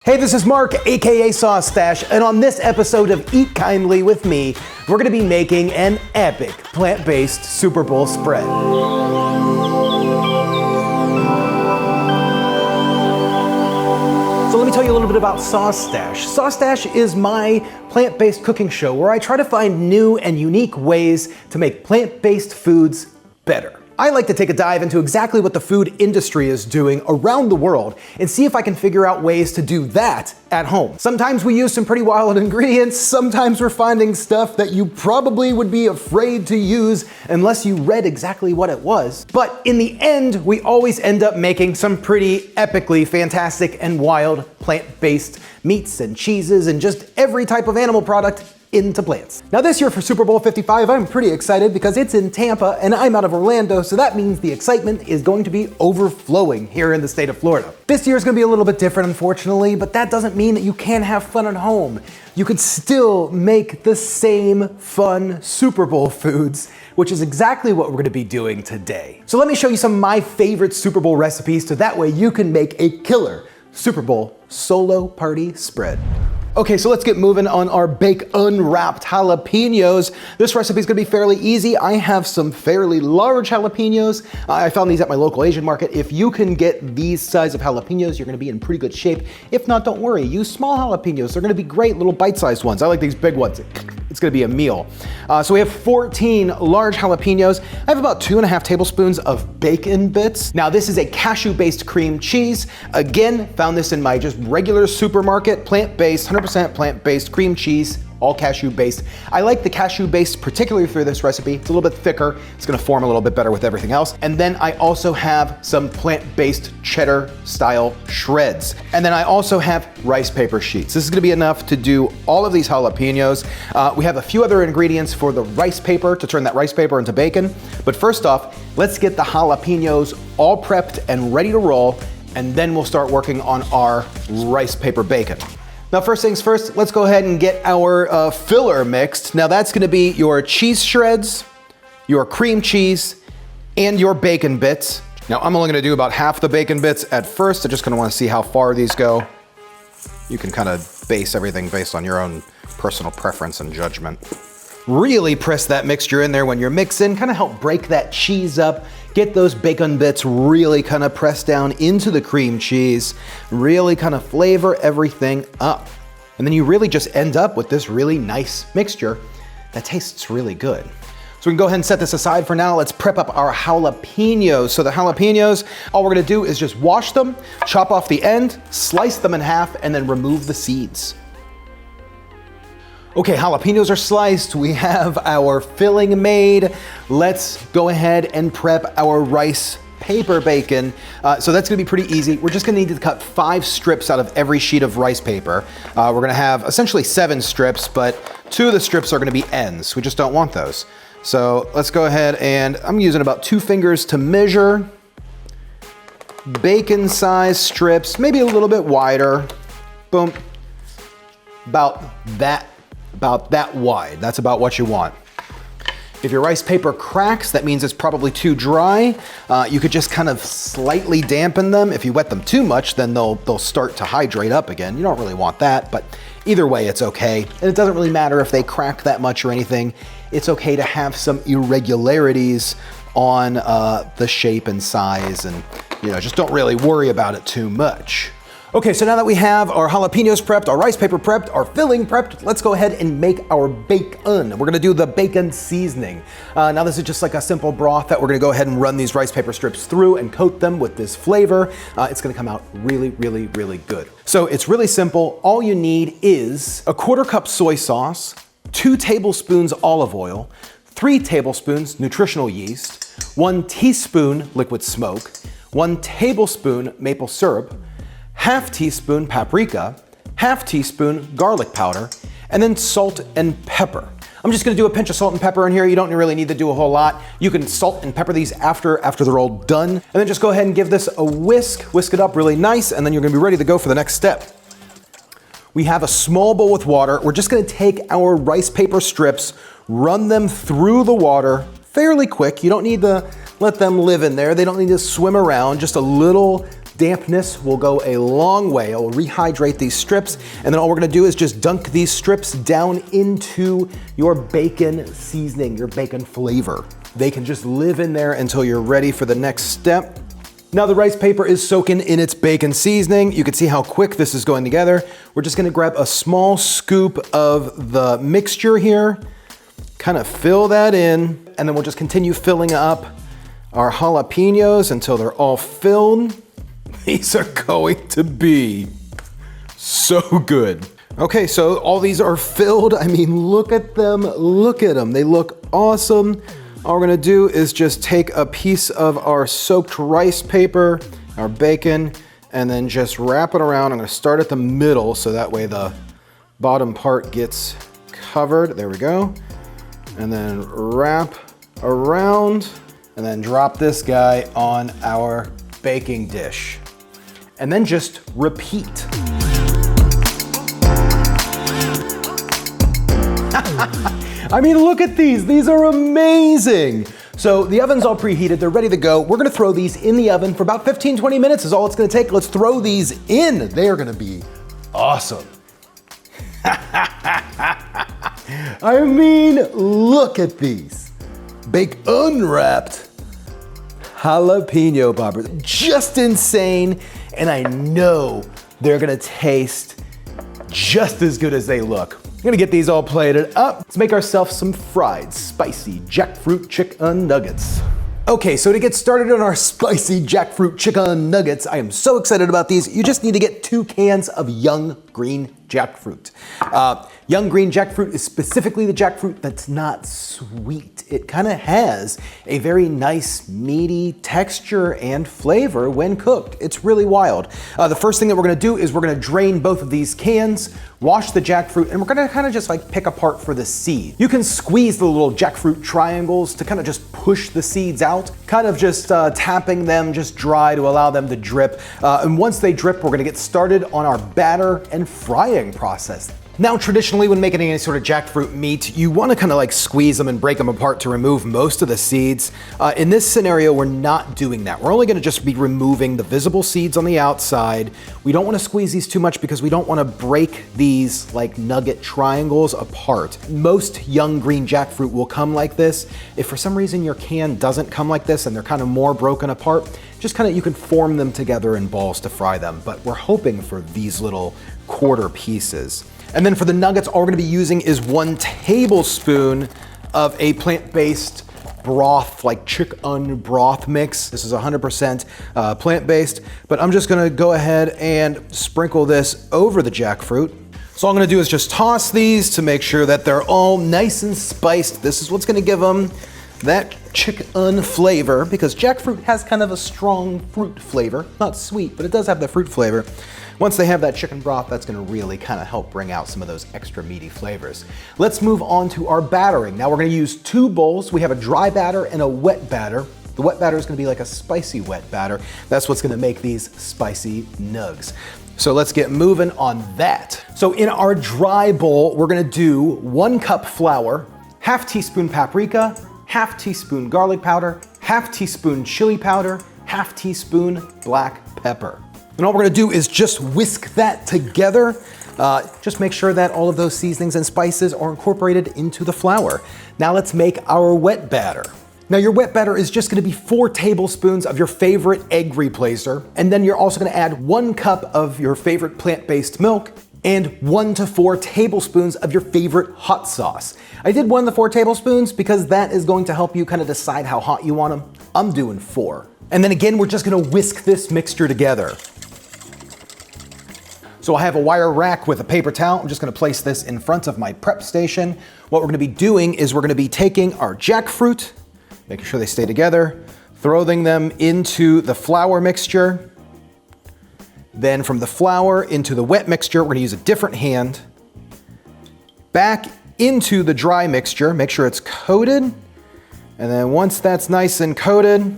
Hey, this is Mark, aka Sauce Stache, and on this episode of Eat Kindly with me, we're gonna be making an epic plant-based Super Bowl spread. So let me tell you a little bit about Sauce Stache. Sauce Stache is my plant-based cooking show where I try to find new and unique ways to make plant-based foods better. I like to take a dive into exactly what the food industry is doing around the world and see if I can figure out ways to do that at home. Sometimes we use some pretty wild ingredients, sometimes we're finding stuff that you probably would be afraid to use unless you read exactly what it was. But in the end, we always end up making some pretty epically fantastic and wild plant-based meats and cheeses and just every type of animal product into plants. Now this year for Super Bowl 55, I'm pretty excited because it's in Tampa and I'm out of Orlando, so that means the excitement is going to be overflowing here in the state of Florida. This year is going to be a little bit different, unfortunately, but that doesn't mean that you can't have fun at home. You could still make the same fun Super Bowl foods, which is exactly what we're going to be doing today. So let me show you some of my favorite Super Bowl recipes so that way you can make a killer Super Bowl solo party spread. Okay, so let's get moving on our bake unwrapped jalapenos. This recipe is gonna be fairly easy. I have some fairly large jalapenos. I found these at my local Asian market. If you can get these size of jalapenos, you're gonna be in pretty good shape. If not, don't worry, use small jalapenos. They're gonna be great little bite-sized ones. I like these big ones. It's gonna be a meal. So we have 14 large jalapenos. I have about 2.5 tablespoons of bacon bits. Now this is a cashew-based cream cheese. Again, found this in my just regular supermarket, plant-based, 100% plant-based cream cheese, all cashew-based. I like the cashew-based particularly for this recipe. It's a little bit thicker. It's gonna form a little bit better with everything else. And then I also have some plant-based cheddar-style shreds. And then I also have rice paper sheets. This is gonna be enough to do all of these jalapenos. We have a few other ingredients for the rice paper to turn that rice paper into bacon. But first off, let's get the jalapenos all prepped and ready to roll, and then we'll start working on our rice paper bacon. Now first things first, let's go ahead and get our filler mixed. Now that's gonna be your cheese shreds, your cream cheese, and your bacon bits. Now I'm only gonna do about half the bacon bits at first. I just kinda wanna see how far these go. You can kind of base everything based on your own personal preference and judgment. Really press that mixture in there when you're mixing, kind of help break that cheese up, get those bacon bits really kind of pressed down into the cream cheese, really kind of flavor everything up. And then you really just end up with this really nice mixture that tastes really good. So we can go ahead and set this aside for now. Let's prep up our jalapenos. So the jalapenos, all we're gonna do is just wash them, chop off the end, slice them in half, and then remove the seeds. Okay, jalapenos are sliced. We have our filling made. Let's go ahead and prep our rice paper bacon. So that's gonna be pretty easy. We're just gonna need to cut 5 strips out of every sheet of rice paper. We're gonna have essentially 7 strips, but 2 of the strips are gonna be ends. We just don't want those. So let's go ahead and I'm using about 2 fingers to measure. Bacon size strips, maybe a little bit wider. Boom, about that wide. That's about what you want. If your rice paper cracks, that means it's probably too dry. You could just kind of slightly dampen them. If you wet them too much, then they'll start to hydrate up again. You don't really want that, but either way, it's okay. And it doesn't really matter if they crack that much or anything. It's okay to have some irregularities on the shape and size, and just don't really worry about it too much. Okay, so now that we have our jalapenos prepped, our rice paper prepped, our filling prepped, let's go ahead and make our bacon. We're gonna do the bacon seasoning. Now this is just like a simple broth that we're gonna go ahead and run these rice paper strips through and coat them with this flavor. It's gonna come out really, really, really good. So it's really simple. All you need is a 1/4 cup soy sauce, 2 tablespoons olive oil, 3 tablespoons nutritional yeast, 1 teaspoon liquid smoke, 1 tablespoon maple syrup, 1/2 teaspoon paprika, 1/2 teaspoon garlic powder, and then salt and pepper. I'm just gonna do a pinch of salt and pepper in here. You don't really need to do a whole lot. You can salt and pepper these after they're all done. And then just go ahead and give this a whisk it up really nice, and then you're gonna be ready to go for the next step. We have a small bowl with water. We're just gonna take our rice paper strips, run them through the water fairly quick. You don't need to let them live in there. They don't need to swim around, just a little dampness will go a long way. It will rehydrate these strips, and then all we're gonna do is just dunk these strips down into your bacon seasoning, your bacon flavor. They can just live in there until you're ready for the next step. Now the rice paper is soaking in its bacon seasoning. You can see how quick this is going together. We're just gonna grab a small scoop of the mixture here, kind of fill that in, and then we'll just continue filling up our jalapenos until they're all filled. These are going to be so good. Okay, so all these are filled. I mean, look at them, look at them. They look awesome. All we're gonna do is just take a piece of our soaked rice paper, our bacon, and then just wrap it around. I'm gonna start at the middle so that way the bottom part gets covered. There we go. And then wrap around, and then drop this guy on our baking dish. And then just repeat. I mean, look at these. These are amazing. So the oven's all preheated. They're ready to go. We're gonna throw these in the oven for about 15, 20 minutes is all it's gonna take. Let's throw these in. They are gonna be awesome. I mean, look at these. Baked unwrapped jalapeno poppers. Just insane. And I know they're gonna taste just as good as they look. I'm gonna get these all plated up. Let's make ourselves some fried, spicy jackfruit chicken nuggets. Okay, so to get started on our spicy jackfruit chicken nuggets, I am so excited about these. You just need to get 2 cans of young green jackfruit. Young green jackfruit is specifically the jackfruit that's not sweet. It kind of has a very nice meaty texture and flavor when cooked. It's really wild. The first thing that we're gonna do is we're gonna drain both of these cans, wash the jackfruit, and we're gonna kind of just like pick apart for the seed. You can squeeze the little jackfruit triangles to kind of just push the seeds out, kind of just tapping them just dry to allow them to drip. And once they drip, we're gonna get started on our batter and frying process. Now, traditionally, when making any sort of jackfruit meat, you want to kind of like squeeze them and break them apart to remove most of the seeds. In this scenario, we're not doing that. We're only going to just be removing the visible seeds on the outside. We don't want to squeeze these too much because we don't want to break these like nugget triangles apart. Most young green jackfruit will come like this. If for some reason your can doesn't come like this and they're kind of more broken apart, just kind of, you can form them together in balls to fry them. But we're hoping for these little quarter pieces. And then for the nuggets, all we're gonna be using is 1 tablespoon of a plant-based broth, like chicken broth mix. This is 100% plant-based, but I'm just gonna go ahead and sprinkle this over the jackfruit. So all I'm gonna do is just toss these to make sure that they're all nice and spiced. This is what's gonna give them that chicken flavor, because jackfruit has kind of a strong fruit flavor. Not sweet, but it does have the fruit flavor. Once they have that chicken broth, that's gonna really kind of help bring out some of those extra meaty flavors. Let's move on to our battering. Now we're gonna use 2 bowls. We have a dry batter and a wet batter. The wet batter is gonna be like a spicy wet batter. That's what's gonna make these spicy nugs. So let's get moving on that. So in our dry bowl, we're gonna do 1 cup flour, ½ teaspoon paprika, ½ teaspoon garlic powder, ½ teaspoon chili powder, ½ teaspoon black pepper. And all we're gonna do is just whisk that together. Just make sure that all of those seasonings and spices are incorporated into the flour. Now let's make our wet batter. Now your wet batter is just gonna be 4 tablespoons of your favorite egg replacer. And then you're also gonna add 1 cup of your favorite plant-based milk and 1 to 4 tablespoons of your favorite hot sauce. I did 1 to 4 tablespoons because that is going to help you kind of decide how hot you want them. I'm doing 4. And then again, we're just gonna whisk this mixture together. So I have a wire rack with a paper towel. I'm just gonna place this in front of my prep station. What we're gonna be doing is we're gonna be taking our jackfruit, making sure they stay together, throwing them into the flour mixture. Then from the flour into the wet mixture, we're gonna use a different hand. Back into the dry mixture, make sure it's coated. And then once that's nice and coated,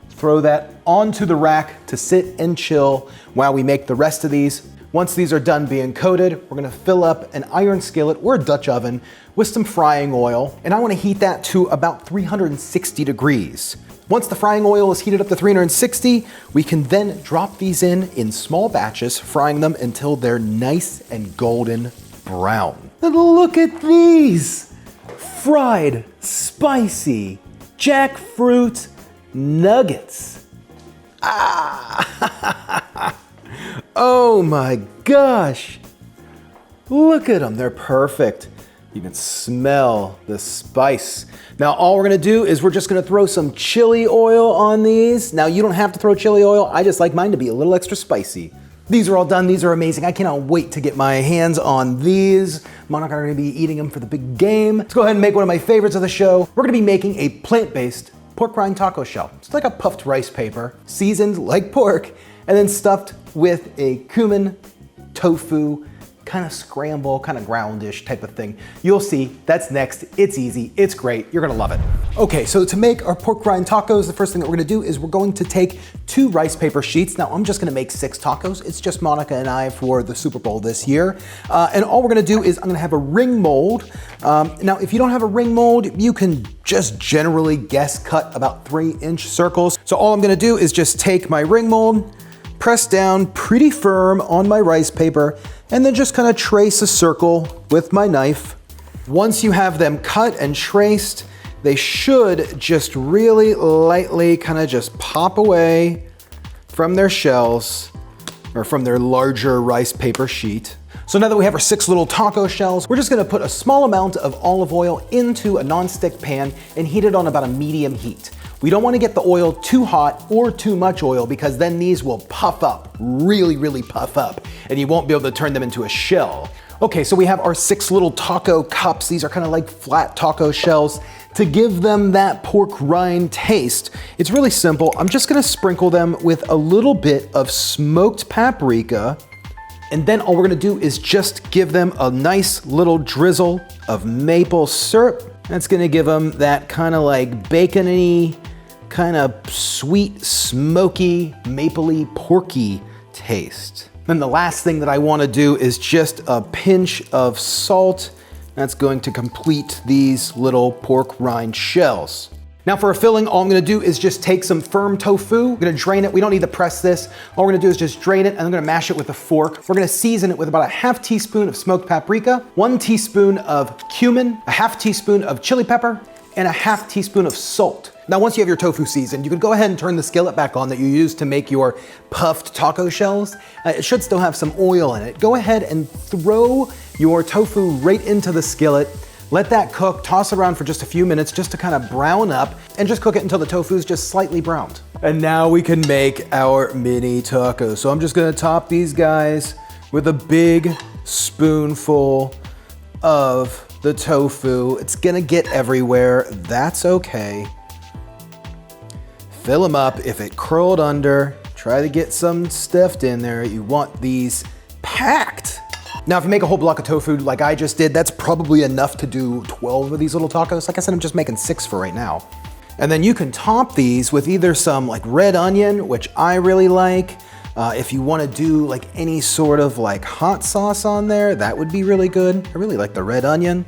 throw that onto the rack to sit and chill while we make the rest of these. Once these are done being coated, we're gonna fill up an iron skillet or a Dutch oven with some frying oil, and I wanna heat that to about 360 degrees. Once the frying oil is heated up to 360, we can then drop these in small batches, frying them until they're nice and golden brown. And look at these! Fried, spicy jackfruit nuggets. Ah! Oh my gosh! Look at them, they're perfect. You can smell the spice. Now all we're gonna do is we're just gonna throw some chili oil on these. Now you don't have to throw chili oil, I just like mine to be a little extra spicy. These are all done, these are amazing. I cannot wait to get my hands on these. Monica and I are gonna be eating them for the big game. Let's go ahead and make one of my favorites of the show. We're gonna be making a plant-based pork rind taco shell. It's like a puffed rice paper, seasoned like pork, and then stuffed with a cumin, tofu, kind of scramble, kind of groundish type of thing. You'll see, that's next. It's easy, it's great, you're gonna love it. Okay, so to make our pork rind tacos, the first thing that we're gonna do is we're going to take 2 rice paper sheets. Now I'm just gonna make 6 tacos. It's just Monica and I for the Super Bowl this year. And all we're gonna do is I'm gonna have a ring mold. Now, if you don't have a ring mold, you can just generally guess cut about 3-inch circles. So all I'm gonna do is just take my ring mold, press down pretty firm on my rice paper, and then just kind of trace a circle with my knife. Once you have them cut and traced, they should just really lightly kind of just pop away from their shells or from their larger rice paper sheet. So now that we have our 6 little taco shells, we're just gonna put a small amount of olive oil into a nonstick pan and heat it on about a medium heat. We don't want to get the oil too hot or too much oil because then these will puff up, really puff up, and you won't be able to turn them into a shell. Okay, so we have our 6 little taco cups. These are kind of like flat taco shells. To give them that pork rind taste, it's really simple. I'm just gonna sprinkle them with a little bit of smoked paprika, and then all we're gonna do is just give them a nice little drizzle of maple syrup. That's gonna give them that kind of like bacon-y, kind of sweet, smoky, mapley, porky taste. Then the last thing that I want to do is just a pinch of salt. That's going to complete these little pork rind shells. Now for a filling, all I'm gonna do is just take some firm tofu. We're gonna drain it. We don't need to press this. All we're gonna do is just drain it and I'm gonna mash it with a fork. We're gonna season it with about a ½ teaspoon of smoked paprika, 1 teaspoon of cumin, a ½ teaspoon of chili pepper, and a ½ teaspoon of salt. Now, once you have your tofu seasoned, you can go ahead and turn the skillet back on that you used to make your puffed taco shells. It should still have some oil in it. Go ahead and throw your tofu right into the skillet. Let that cook, toss around for just a few minutes just to kind of brown up, and just cook it until the tofu is just slightly browned. And now we can make our mini tacos. So I'm just gonna top these guys with a big spoonful of the tofu. It's gonna get everywhere, that's okay. Fill them up. If it curled under, try to get some stuffed in there. You want these packed. Now, if you make a whole block of tofu like I just did, that's probably enough to do 12 of these little tacos. Like I said, I'm just making 6 for right now. And then you can top these with either some like red onion, which I really like. If you want to do like any sort of like hot sauce on there, that would be really good. I really like the red onion.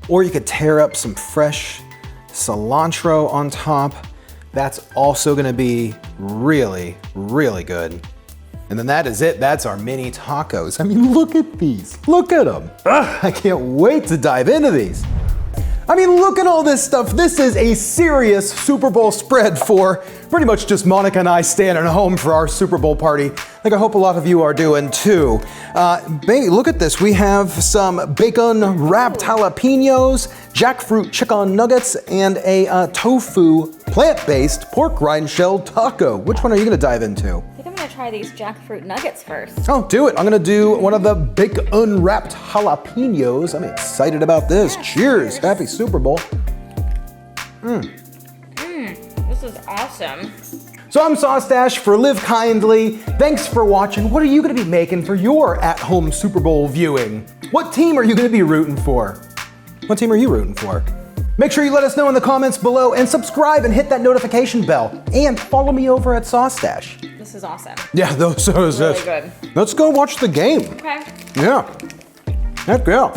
Or you could tear up some fresh cilantro on top. That's also gonna be really good. And then that is it, that's our mini tacos. I mean, look at these, look at them. Ugh, I can't wait to dive into these. I mean, look at all this stuff. This is a serious Super Bowl spread for pretty much just Monica and I staying at home for our Super Bowl party. Like I hope a lot of you are doing too. Baby, look at this. We have some bacon wrapped jalapenos, jackfruit chicken nuggets, and a tofu plant-based pork rind shell taco. Which one are you gonna dive into? I think I'm gonna try these jackfruit nuggets first. Oh, do it. I'm gonna do one of the bacon wrapped jalapenos. I'm excited about this. Yeah, cheers. Happy Super Bowl. This is awesome. So I'm Stache for Live Kindly. Thanks for watching. What are you gonna be making for your at-home Super Bowl viewing? What team are you gonna be rooting for? What team are you rooting for? Make sure you let us know in the comments below and subscribe and hit that notification bell. And follow me over at Stache. This is awesome. Yeah, those are really good. Let's go watch the game. Okay. Yeah. Heck yeah.